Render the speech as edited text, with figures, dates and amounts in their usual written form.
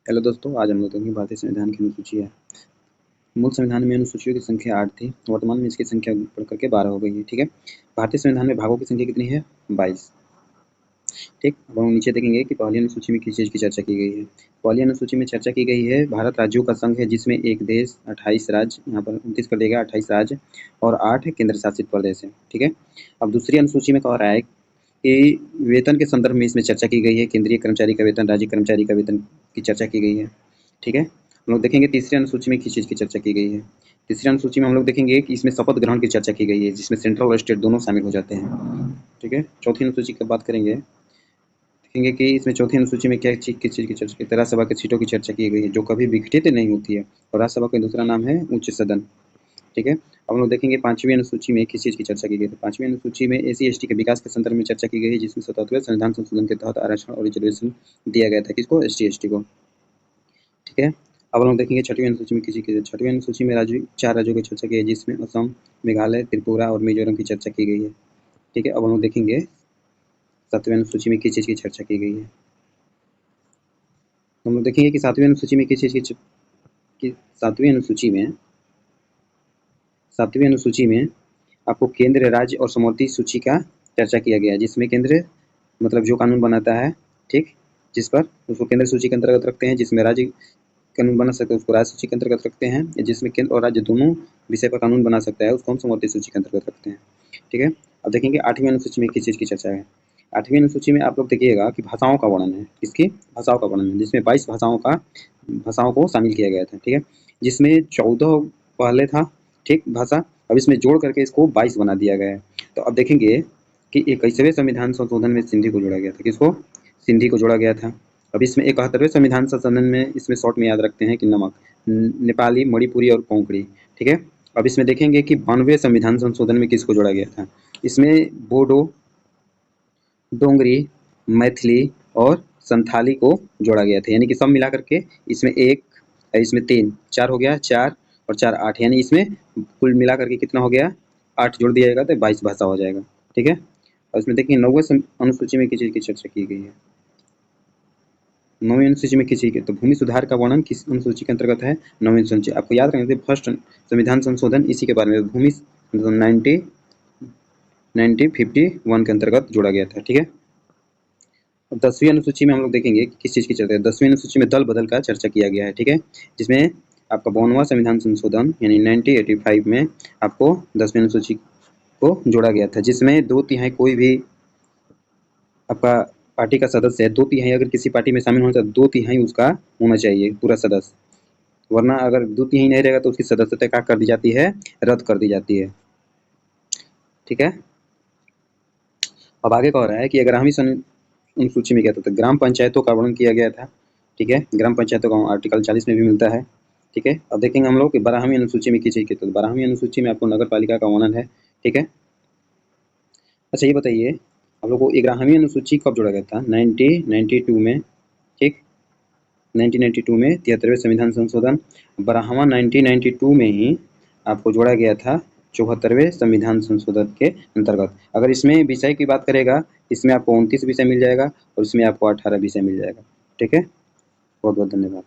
Hello दोस्तों, आज हम लोग देखेंगे भारतीय संविधान की अनुसूची है। मूल संविधान में अनुसूचियों की संख्या 8 थी। वर्तमान में इसकी संख्या बढ़ करके 12 हो गई है। ठीक है, भारतीय संविधान में भागों की संख्या कितनी है? 22। ठीक, अब हम नीचे देखेंगे कि पहली अनुसूची में किस चीज़ की चर्चा की गई है। पहली अनुसूची में चर्चा की गई है भारत राज्यों का संघ है, जिसमें एक देश 28 राज्य, यहाँ पर 29 कर देगा, 28 राज्य और 8 केंद्र शासित प्रदेश है। ठीक है, अब दूसरी अनुसूची में कह रहा है कि वेतन के संदर्भ में इसमें चर्चा की गई है। केंद्रीय कर्मचारी का वेतन, राज्य कर्मचारी का वेतन की चर्चा की गई है। ठीक है, हम लोग देखेंगे तीसरी अनुसूची में किस चीज़ की चर्चा की गई है। तीसरी अनुसूची में हम लोग देखेंगे कि इसमें शपथ ग्रहण की चर्चा की गई है, जिसमें सेंट्रल और स्टेट दोनों शामिल हो जाते हैं। ठीक है, चौथी अनुसूची की बात करेंगे, देखेंगे कि इसमें चौथी अनुसूची में क्या चीज़ किस चीज़ की चर्चा की। राज्यसभा की सीटों की चर्चा की गई है, जो कभी विघटित नहीं होती है, और राज्यसभा का दूसरा नाम है उच्च सदन। ठीक है, अब हम लोग देखेंगे पांचवी अनुसूची में किस चीज़ की चर्चा की गई है। पांचवी अनुसूची में SC/ST के विकास के संदर्भ में चर्चा की गई है, जिसमें 77वें संविधान संशोधन के तहत आरक्षण और रिजर्वेशन दिया गया था। किसको? SC/ST को। ठीक है, अब हम लोग देखेंगे छठवीं अनुसूची में किसी की। छठवीं अनुसूची में चार राज्यों की चर्चा की है, जिसमें असम, मेघालय, त्रिपुरा और मिजोरम की चर्चा की गई है। ठीक है, अब हम लोग देखेंगे सातवीं अनुसूची में किस चीज़ की चर्चा की गई है। हम लोग देखेंगे कि सातवीं अनुसूची में किस चीज़ की सातवीं अनुसूची में आपको केंद्र, राज्य और समवर्ती सूची का चर्चा किया गया है, जिसमें केंद्र मतलब जो कानून बनाता है, ठीक, जिस पर उसको केंद्र सूची के अंतर्गत रखते हैं, जिसमें राज्य कानून बना सकते हैं उसको राज्य सूची के अंतर्गत रखते हैं, जिसमें केंद्र और राज्य दोनों विषय पर कानून बना सकता है उसको हम समवर्ती सूची के अंतर्गत रखते हैं। ठीक है, अब देखेंगे आठवीं अनुसूची में किस चीज़ की चर्चा है। आठवीं अनुसूची में आप लोग देखिएगा कि भाषाओं का वर्णन है। किसकी? भाषाओं का वर्णन है, जिसमें 22 भाषाओं को शामिल किया गया था। ठीक है, जिसमें 14 पहले था, ठीक, भाषा, अब इसमें जोड़ करके इसको 22 बना दिया गया है। तो अब देखेंगे कि 21वें संविधान संशोधन में सिंधी को जोड़ा गया था। किसको? सिंधी को जोड़ा गया था। अब इसमें 71वें संविधान संशोधन में इसमें शॉर्ट में याद रखते हैं कि नमक, नेपाली, मणिपुरी और कोंकणी। ठीक है, अब इसमें देखेंगे कि 92वें संविधान संशोधन में किसको जोड़ा गया था। इसमें बोडो, डोंगरी, मैथिली और संथाली को जोड़ा गया था, यानी कि सब मिला करके इसमें इसमें 3, 4 हो गया, 4 और 4 8, यानी इसमें कुल मिला करके कितना हो गया? 8 जोड़ दिया जाएगा तो 22 भाषा हो जाएगा। ठीक है, और इसमें देखिए 9वें अनुसूची में किस चीज़ की चर्चा की गई है। 9वीं अनुसूची में किसी के तो भूमि सुधार का वर्णन किस अनुसूची के अंतर्गत है? 9वीं अनुसूची। आपको याद रखना, फर्स्ट संविधान संशोधन इसी के बारे में, भूमि 1951 के अंतर्गत जोड़ा गया था। ठीक है, अब 10वीं अनुसूची में हम लोग देखेंगे कि किस चीज़ की चर्चा है। 10वीं अनुसूची में दल बदल का चर्चा किया गया है। ठीक है, जिसमें आपका 52वां संविधान संशोधन यानी 1985 में आपको 10वीं अनुसूची को जोड़ा गया था, जिसमें 2/3 कोई भी आपका पार्टी का सदस्य है, 2/3 अगर किसी पार्टी में शामिल होना तो 2/3 उसका होना चाहिए पूरा सदस्य, वरना अगर 2/3 नहीं रहेगा तो उसकी सदस्यता क्या कर दी जाती है? रद्द कर दी जाती है। ठीक है, अब आगे कह रहा है कि 11वीं अनुसूची में क्या था, तो ग्राम पंचायतों का वर्णन किया गया था। ठीक है, ग्राम पंचायतों का आर्टिकल 40 में भी मिलता है। ठीक है, अब देखेंगे हम लोग कि 12वीं अनुसूची में किस चीज़ की, तो 12वीं अनुसूची में आपको नगर पालिका का वर्णन है। ठीक है, अच्छा ये बताइए हम लोग को 11वीं अनुसूची कब जोड़ा गया था? 1992 में। ठीक, 1992 में 73वें संविधान संशोधन। 12वां 1992 में ही आपको जोड़ा गया था 74वें संविधान संशोधन के अंतर्गत। अगर इसमें विषय की बात करेगा, इसमें आपको 29 विषय मिल जाएगा और इसमें आपको 18 विषय मिल जाएगा। ठीक है, बहुत बहुत धन्यवाद।